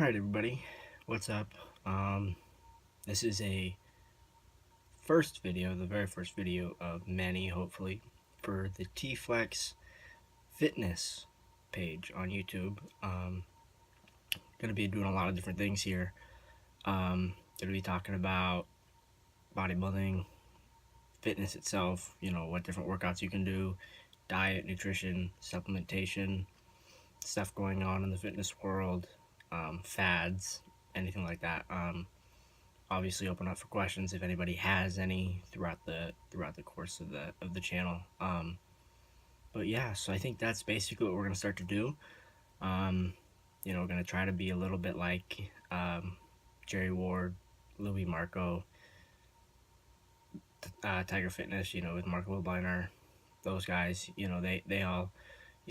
Alright everybody, what's up? This is a the very first video of many, hopefully, for the T-Flex fitness page on YouTube. Gonna be doing a lot of different things here. Gonna be talking about bodybuilding, fitness itself, what different workouts you can do, diet, nutrition, supplementation, stuff going on in the fitness world, fads, anything like that. Obviously open up for questions if anybody has any throughout the course of the channel. But yeah, so I think that's basically what we're gonna start to do. We're gonna try to be a little bit like Jerry Ward, Louis Marco, Tiger Fitness, with Marco Lubliner, those guys. They all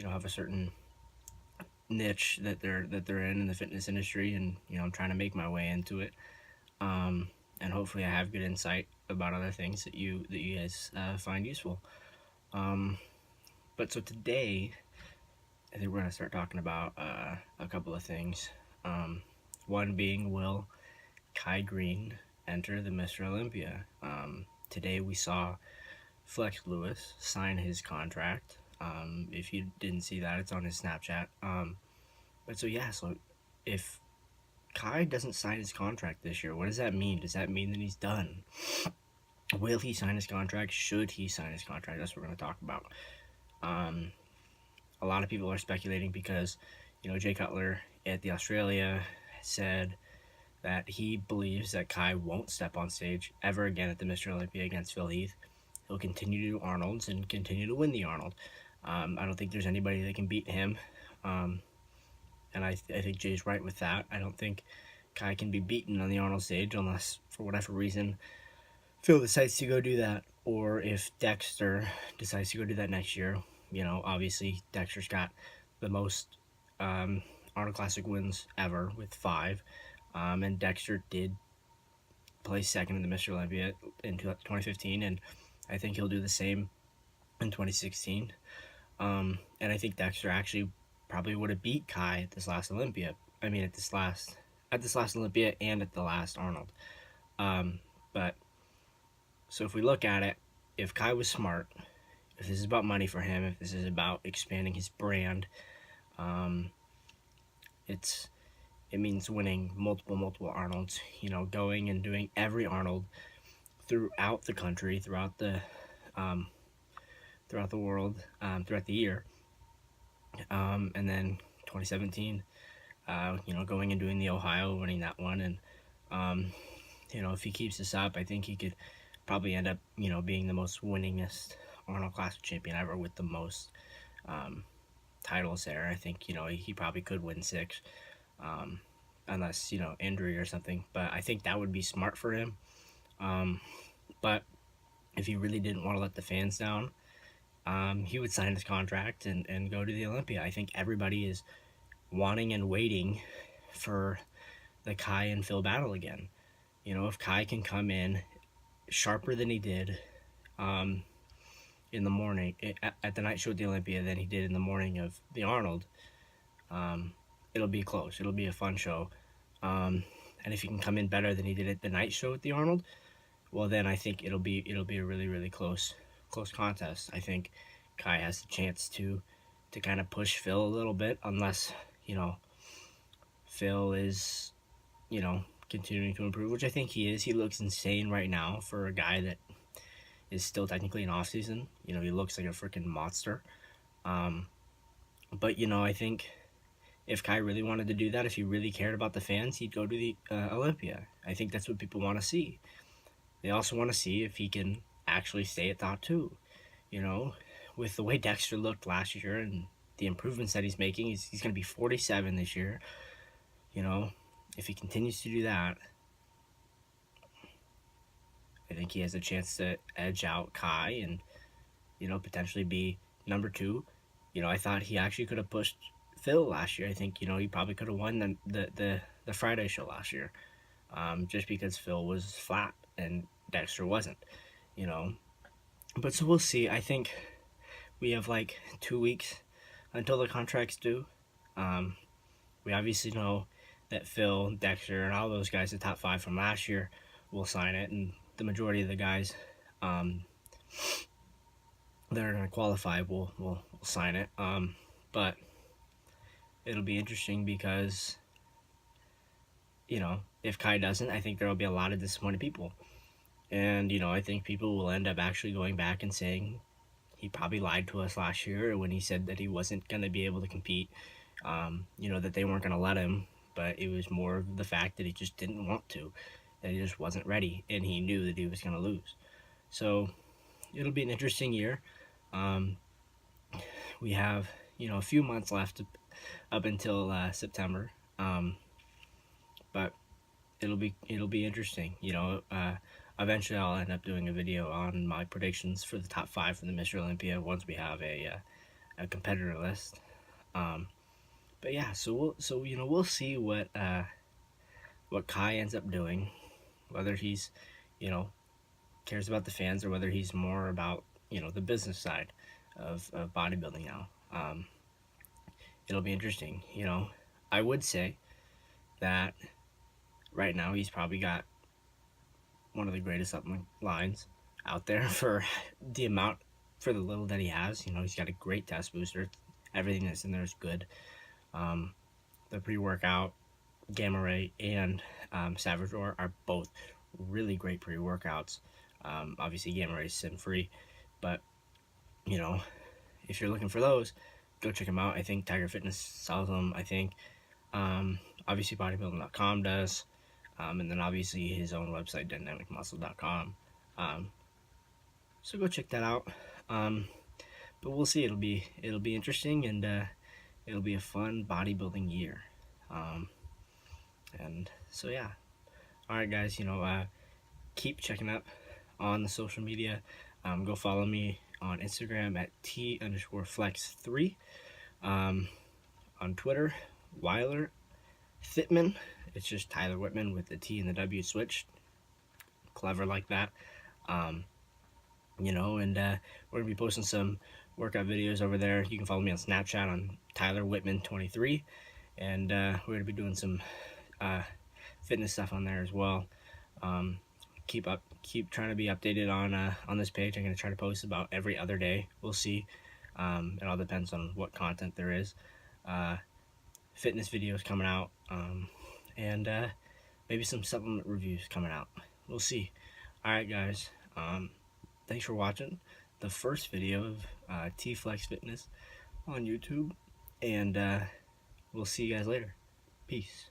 have a certain niche that they're in the fitness industry, and I'm trying to make my way into it. And hopefully I have good insight about other things that you guys find useful. But so today, I think we're going to start talking about a couple of things. One being, will Kai Greene enter the Mr. Olympia? Today we saw Flex Lewis sign his contract. If you didn't see that, it's on his Snapchat. But so yeah, so if Kai doesn't sign his contract this year, what does that mean? Does that mean that he's done? Will he sign his contract? Should he sign his contract? That's what we're going to talk about. A lot of people are speculating because, Jay Cutler at the Australia said that he believes that Kai won't step on stage ever again at the Mr. Olympia against Phil Heath. He'll continue to do Arnold's and continue to win the Arnold. I don't think there's anybody that can beat him. And I think Jay's right with that. I don't think Kai can be beaten on the Arnold stage unless, for whatever reason, Phil decides to go do that, or if Dexter decides to go do that next year. Obviously Dexter's got the most Arnold Classic wins ever with 5, and Dexter did place second in the Mr. Olympia in 2015, and I think he'll do the same in 2016. And I think Dexter actually probably would have beat Kai at this last Olympia. I mean, at this last Olympia and at the last Arnold. But so if we look at it, if Kai was smart, if this is about money for him, if this is about expanding his brand, it means winning multiple Arnolds. Going and doing every Arnold throughout the country, throughout the world, throughout the year. And then 2017, going and doing the Ohio, winning that one. And, if he keeps this up, I think he could probably end up, being the most winningest Arnold Classic champion ever with the most titles there. I think, he probably could win 6, unless, injury or something. But I think that would be smart for him. But if he really didn't want to let the fans down, he would sign his contract and go to the Olympia. I think everybody is wanting and waiting for the Kai and Phil battle again. If Kai can come in sharper than he did in the morning at the night show at the Olympia than he did in the morning of the Arnold, it'll be close. It'll be a fun show. And if he can come in better than he did at the night show at the Arnold, well, then I think it'll be a really, really close contest. I think Kai has the chance to kind of push Phil a little bit, unless Phil is continuing to improve, which I think he is. He looks insane right now for a guy that is still technically in off season. He looks like a freaking monster. But I think if Kai really wanted to do that, if he really cared about the fans, he'd go to the Olympia. I think that's what people want to see. They also want to see if he can actually stay at top 2. With the way Dexter looked last year and the improvements that he's making, he's going to be 47 this year. If he continues to do that, I think he has a chance to edge out Kai and, potentially be number 2. I thought he actually could have pushed Phil last year. I think, he probably could have won the Friday show last year, just because Phil was flat and Dexter wasn't, But so we'll see. I think we have like 2 weeks until the contract's due. We obviously know that Phil, Dexter, and all those guys, the top 5 from last year, will sign it, and the majority of the guys that are going to qualify will sign it. But it'll be interesting because, if Kai doesn't, I think there will be a lot of disappointed people. And, I think people will end up actually going back and saying he probably lied to us last year when he said that he wasn't going to be able to compete, that they weren't going to let him. But it was more the fact that he just didn't want to, that he just wasn't ready, and he knew that he was going to lose. So it'll be an interesting year. We have, a few months left up until September. But it'll be interesting. Eventually I'll end up doing a video on my predictions for the top 5 for the Mr. Olympia once we have a competitor list. But yeah, so we'll see what Kai ends up doing, whether he's cares about the fans or whether he's more about the business side of bodybuilding now. It'll be interesting. I would say that right now he's probably got one of the greatest supplement lines out there for the little that he has. He's got a great test booster. Everything that's in there is good. The pre-workout, Gamma Ray, and Savage Roar are both really great pre-workouts. Obviously, Gamma Ray is sin-free, but if you're looking for those, go check them out. I think Tiger Fitness sells them. I think obviously bodybuilding.com does. And then obviously his own website, dynamicmuscle.com. So go check that out. But we'll see. It'll be interesting, and it'll be a fun bodybuilding year. And so yeah. All right, guys. Keep checking up on the social media. Go follow me on Instagram at T_flex3. On Twitter, Weiler Thittman. It's just Tyler Whitman with the T and the W switched. Clever like that. And we're going to be posting some workout videos over there. You can follow me on Snapchat on Tyler Whitman 23. And we're going to be doing some fitness stuff on there as well. Keep trying to be updated on this page. I'm going to try to post about every other day. We'll see. It all depends on what content there is. Fitness videos coming out. And maybe some supplement reviews coming out. We'll see. Alright, guys. Thanks for watching the first video of T-Flex Fitness on YouTube. And we'll see you guys later. Peace.